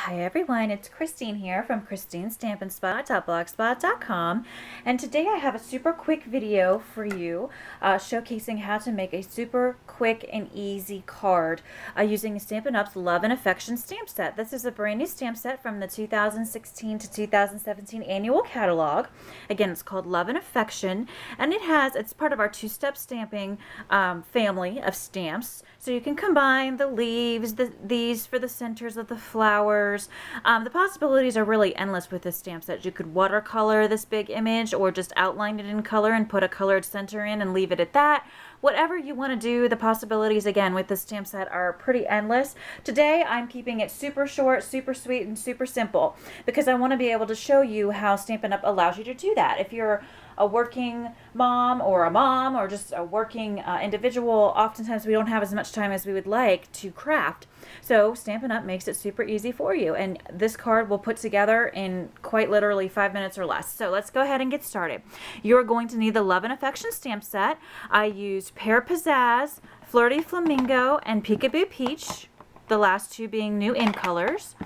Hi everyone, it's Christine here from christinestampinspot.blogspot.com, and today I have a super quick video for you showcasing how to make a super quick and easy card using Stampin' Up's Love and Affection stamp set. This is a brand new stamp set from the 2016 to 2017 annual catalog. Again, it's called Love and Affection, and it's part of our two-step stamping family of stamps. So you can combine the leaves, these for the centers of the flowers. The possibilities are really endless with this stamp set. You could watercolor this big image or just outline it in color and put a colored center in and leave it at that. Whatever you want to do, the possibilities again with this stamp set are pretty endless. Today I'm keeping it super short, super sweet, and super simple because I want to be able to show you how Stampin' Up allows you to do that. If you're a working mom or just a working individual, oftentimes we don't have as much time as we would like to craft. So Stampin' Up makes it super easy for you, and this card will put together in quite literally 5 minutes or less. So let's go ahead and get started. You're going to need the Love and Affection stamp set. I used Pear Pizzazz, Flirty Flamingo, and Peekaboo Peach, the last two being new in colors.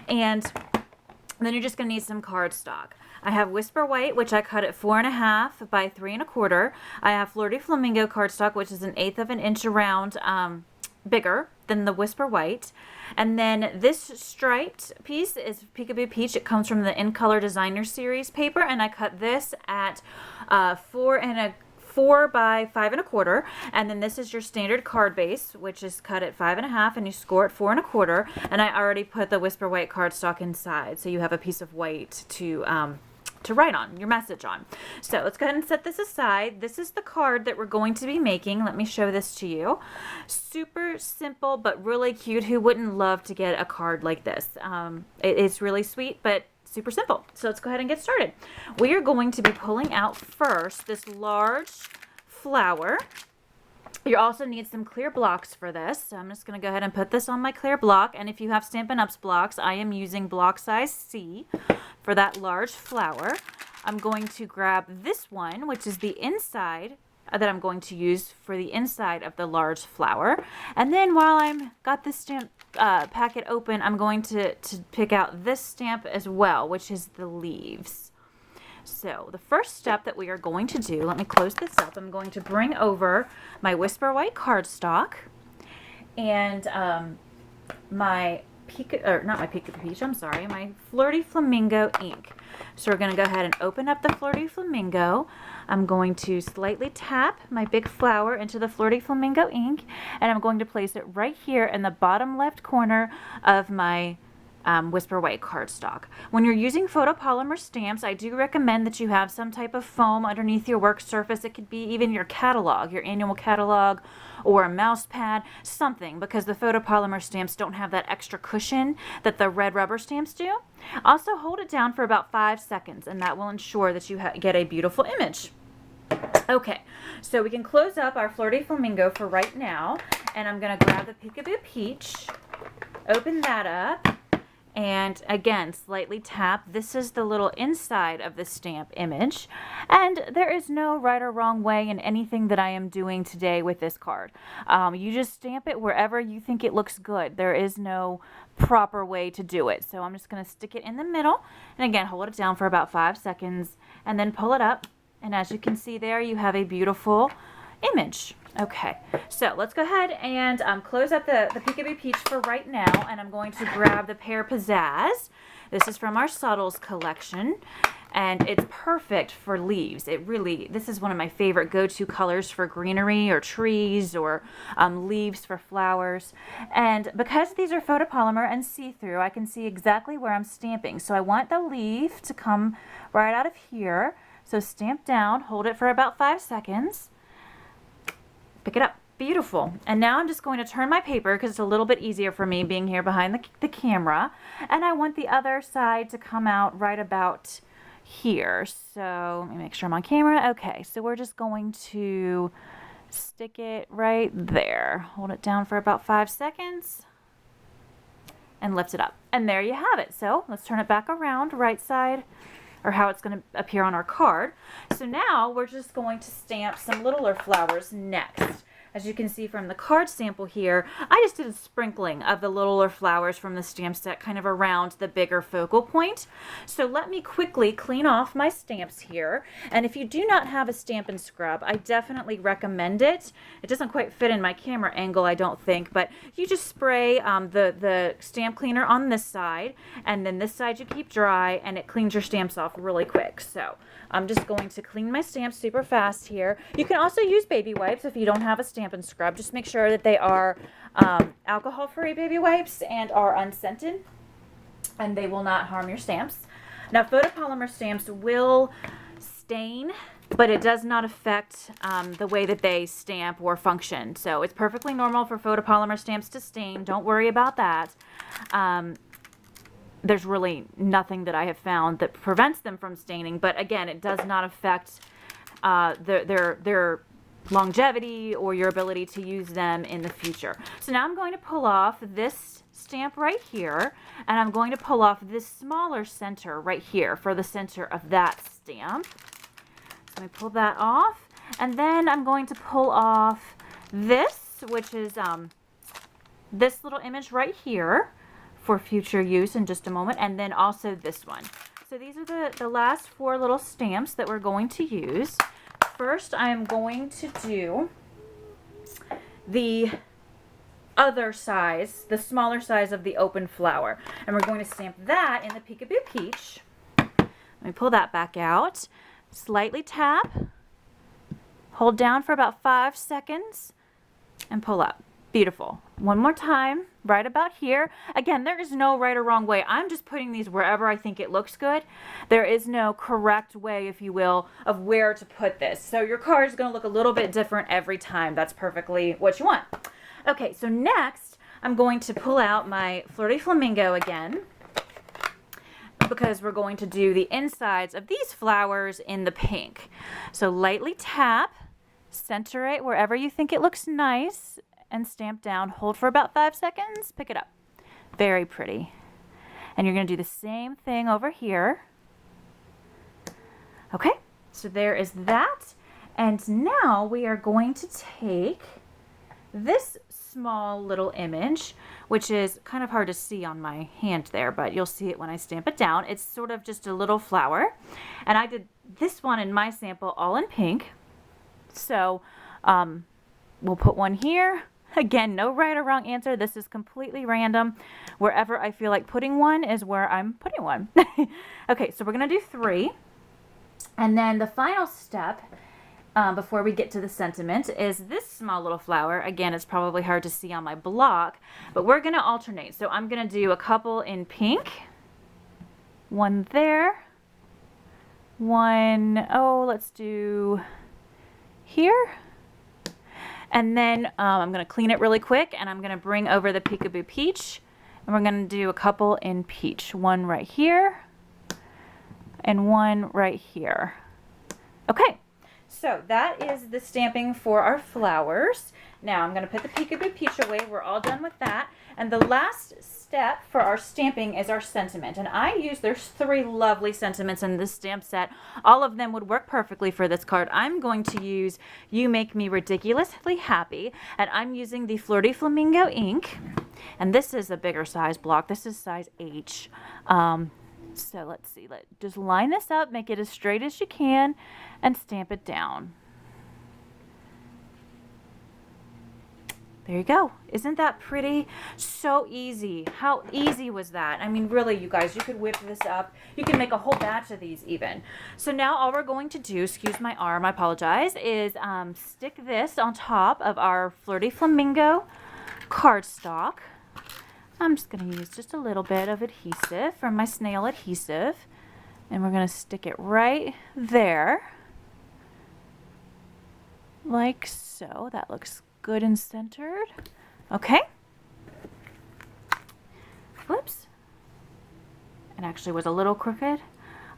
And then you're just going to need some cardstock. I have Whisper White, which I cut at 4.5 by 3.25. I have Flirty Flamingo cardstock, which is 1/8 of an inch around, bigger than the Whisper White. And then this striped piece is Peekaboo Peach. It comes from the In Color Designer Series paper, and I cut this at 4 by 5.25, and then this is your standard card base, which is cut at 5.5, and you score at 4.25. And I already put the Whisper White cardstock inside, so you have a piece of white to write on your message on. So let's go ahead and set this aside. This is the card that we're going to be making. Let me show this to you. Super simple but really cute. Who wouldn't love to get a card like this? It's really sweet but super simple. So let's go ahead and get started. We are going to be pulling out first this large flower. You also need some clear blocks for this. So I'm just going to go ahead and put this on my clear block. And if you have Stampin' Up's blocks, I am using block size C for that large flower. I'm going to grab this one, which is the inside that I'm going to use for the inside of the large flower. And then while I'm got this stamp packet open, I'm going to pick out this stamp as well, which is the leaves. So the first step that we are going to do, let me close this up. I'm going to bring over my Whisper White cardstock and my my Flirty Flamingo ink. So we're going to go ahead and open up the Flirty Flamingo. I'm going to slightly tap my big flower into the Flirty Flamingo ink, and I'm going to place it right here in the bottom left corner of my Whisper White cardstock. When you're using photopolymer stamps, I do recommend that you have some type of foam underneath your work surface. It could be even your catalog, your annual catalog, or a mouse pad, something, because the photopolymer stamps don't have that extra cushion that the red rubber stamps do. Also, hold it down for about 5 seconds, and that will ensure that you get a beautiful image. Okay, so we can close up our Flirty Flamingo for right now, and I'm going to grab the Peekaboo Peach, open that up, and again slightly tap. This is the little inside of the stamp image, and there is no right or wrong way in anything that I am doing today with this card. You just stamp it wherever you think it looks good. There is no proper way to do it. So I'm just going to stick it in the middle, and again hold it down for about 5 seconds and then pull it up, and as you can see there, you have a beautiful image. Okay, so let's go ahead and close up the Peekaboo Peach for right now, and I'm going to grab the Pear Pizzazz. This is from our Subtles collection, and it's perfect for leaves. This is one of my favorite go-to colors for greenery or trees or leaves for flowers. And because these are photopolymer and see-through, I can see exactly where I'm stamping. So I want the leaf to come right out of here. So stamp down, hold it for about 5 seconds. Pick it up. Beautiful. And now I'm just going to turn my paper because it's a little bit easier for me being here behind the camera. And I want the other side to come out right about here. So let me make sure I'm on camera. Okay, so we're just going to stick it right there. Hold it down for about 5 seconds and lift it up. And there you have it. So let's turn it back around, right side, or how it's going to appear on our card. So now we're just going to stamp some littler flowers next. as you can see from the card sample here, I just did a sprinkling of the littler flowers from the stamp set kind of around the bigger focal point. So let me quickly clean off my stamps here. And if you do not have a Stampin' Scrub, I definitely recommend it. It doesn't quite fit in my camera angle, I don't think, but you just spray the stamp cleaner on this side, and then this side you keep dry, and it cleans your stamps off really quick. So I'm just going to clean my stamps super fast here. You can also use baby wipes if you don't have a Stampin' Scrub. Just make sure that they are alcohol-free baby wipes and are unscented, and they will not harm your stamps. Now, photopolymer stamps will stain, but it does not affect the way that they stamp or function. So it's perfectly normal for photopolymer stamps to stain. Don't worry about that. There's really nothing that I have found that prevents them from staining, but again, it does not affect their longevity or your ability to use them in the future. So now I'm going to pull off this stamp right here, and I'm going to pull off this smaller center right here for the center of that stamp. So let me pull that off, and then I'm going to pull off this, which is this little image right here for future use in just a moment, and then also this one. So these are the last 4 little stamps that we're going to use. First, I am going to do the other size, the smaller size of the open flower. And we're going to stamp that in the Peekaboo Peach. Let me pull that back out. Slightly tap, hold down for about 5 seconds, and pull up. Beautiful. One more time, right about here. Again, there is no right or wrong way. I'm just putting these wherever I think it looks good. There is no correct way, if you will, of where to put this. So your card is going to look a little bit different every time. That's perfectly what you want. Okay, so next, I'm going to pull out my Flirty Flamingo again, because we're going to do the insides of these flowers in the pink. So lightly tap, center it wherever you think it looks nice, and stamp down. Hold for about 5 seconds, pick it up. Very pretty. And you're going to do the same thing over here. Okay, so there is that. And now we are going to take this small little image, which is kind of hard to see on my hand there, but you'll see it when I stamp it down. It's sort of just a little flower. And I did this one in my sample all in pink. So we'll put one here. Again, no right or wrong answer. This is completely random. Wherever I feel like putting one is where I'm putting one. Okay, so we're going to do 3. And then the final step before we get to the sentiment is this small little flower. Again, it's probably hard to see on my block, but we're going to alternate. So I'm going to do a couple in pink. One there. One, let's do here. And then I'm going to clean it really quick, and I'm going to bring over the Peekaboo Peach, and we're going to do a couple in peach. One right here, and one right here. Okay, so that is the stamping for our flowers. Now I'm going to put the Peekaboo Peach away. We're all done with that. And the last step for our stamping is our sentiment. And there's 3 lovely sentiments in this stamp set. All of them would work perfectly for this card. I'm going to use You Make Me Ridiculously Happy. And I'm using the Flirty Flamingo ink. And this is a bigger size block. This is size H. So let's see. Just line this up, make it as straight as you can, and stamp it down. There you go. Isn't that pretty? So easy. How easy was that? I mean, really, you guys, you could whip this up. You can make a whole batch of these even. So now all we're going to do, excuse my arm, I apologize, is stick this on top of our Flirty Flamingo cardstock. I'm just going to use just a little bit of adhesive from my snail adhesive. And we're going to stick it right there. Like so. That looks good and centered. Okay. Whoops. It actually was a little crooked.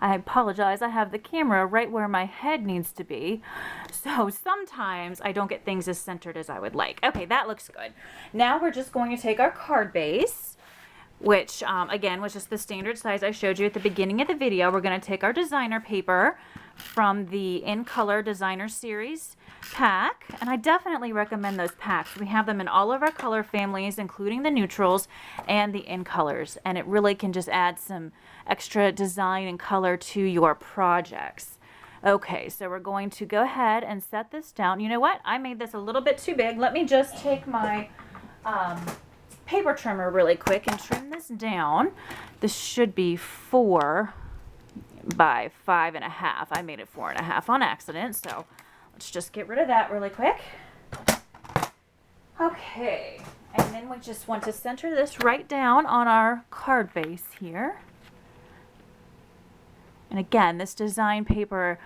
I apologize. I have the camera right where my head needs to be. So sometimes I don't get things as centered as I would like. Okay, that looks good. Now we're just going to take our card base, which again was just the standard size I showed you at the beginning of the video. We're going to take our designer paper from the In Color Designer Series pack, and I definitely recommend those packs. We have them in all of our color families, including the neutrals and the In Colors, and it really can just add some extra design and color to your projects. Okay, so we're going to go ahead and set this down. You know what? I made this a little bit too big. Let me just take my paper trimmer really quick and trim this down. This should be 4 by 5.5. I made it 4.5 on accident, so let's just get rid of that really quick. Okay, and then we just want to center this right down on our card base here. And again, this design paper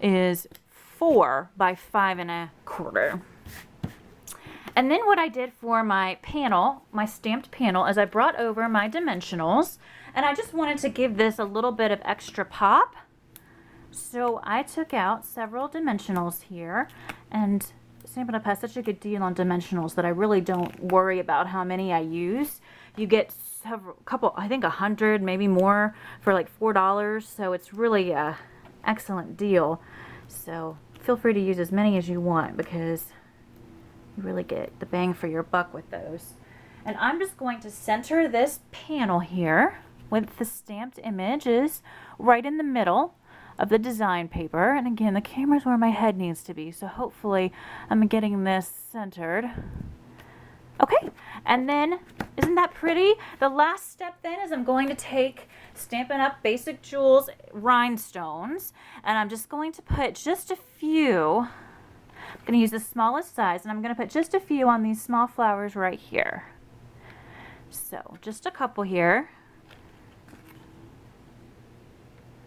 is 4 by 5.25. And then what I did for my panel, my stamped panel, is I brought over my dimensionals, and I just wanted to give this a little bit of extra pop. So I took out several dimensionals here, and Stampin' Up! Has such a good deal on dimensionals that I really don't worry about how many I use. You get I think 100, maybe more for like $4, so it's really a excellent deal. So feel free to use as many as you want because you really get the bang for your buck with those. And I'm just going to center this panel here with the stamped images right in the middle of the design paper. And again, the camera's where my head needs to be, so hopefully I'm getting this centered. Okay, and then isn't that pretty? The last step then is I'm going to take Stampin' Up! Basic Jewels rhinestones, and I'm just going to put just a few. I'm going to use the smallest size, and I'm going to put just a few on these small flowers right here. So just a couple here.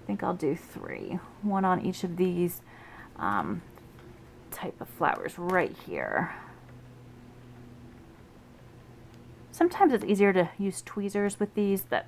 I think I'll do 3. 1 on each of these type of flowers right here. Sometimes it's easier to use tweezers with these, but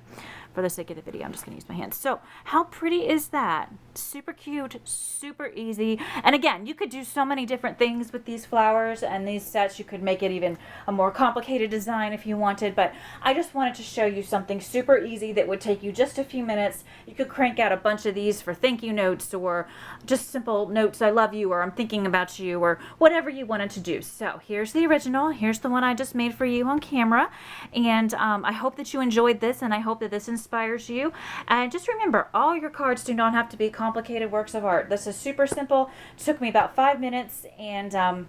for the sake of the video, I'm just going to use my hands. So how pretty is that? Super cute, super easy. And again, you could do so many different things with these flowers and these sets. You could make it even a more complicated design if you wanted, but I just wanted to show you something super easy that would take you just a few minutes. You could crank out a bunch of these for thank you notes or just simple notes, I love you, or I'm thinking about you, or whatever you wanted to do. So here's the original. Here's the one I just made for you on camera. And I hope that you enjoyed this, and I hope that this inspires you. And just remember, all your cards do not have to be complicated works of art. This is super simple. It took me about 5 minutes, and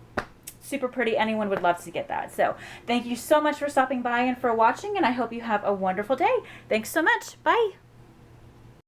super pretty. Anyone would love to get that. So thank you so much for stopping by and for watching, and I hope you have a wonderful day. Thanks so much. Bye.